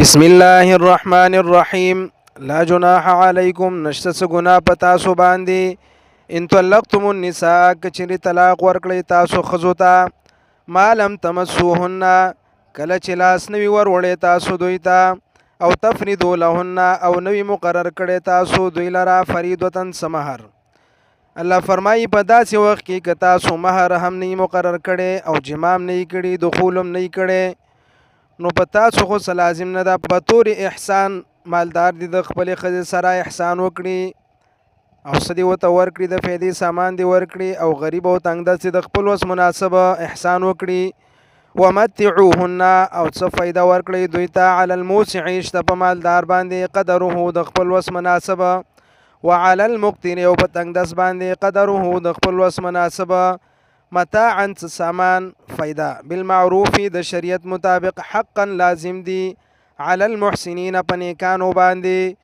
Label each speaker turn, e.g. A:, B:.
A: بسم الله الرحمن الرحیم. لا جناح علیکم، نشته څه ګناه په تاسو باندې. ان طلقتم النساء، کچری طلاق ورکړی تاسو ښځو ته، ما لم تمسوهن، کله چې لاس نوی وروړی تاسو دوی ته، او تفریدو لهن، او نوی مقرر کړی تاسو دوی لره فریدتن څه مهر. الله فرمایي په داسې وخت کې که تاسو مهر هم نه مقرر کړی او جمام نه کړي، دخول هم نه کړی، نو په تاسو خو څه لازم نه ده په طور احسان مالدار دي د خپلې ښځې سره احسان وکړي او څه دې ورته ورکړي، د فایدې سامان دې ورکړي، او غریب او تنګ دست د خپل وس مناسبه احسان وکړي. ومتعوهن، او څه فایده ورکړي دوی ته، علی الموسع، شته په مالدار باندې، قدره د خپل وس مناسبه، وعلى المقتر، او په تنګ دست باندې، قدره د خپل وس مناسبه، متاعا سامان فایده، بالمعروف د شریعت مطابق، حقا لازم دی، علی المحسنین په نیکانو باندې.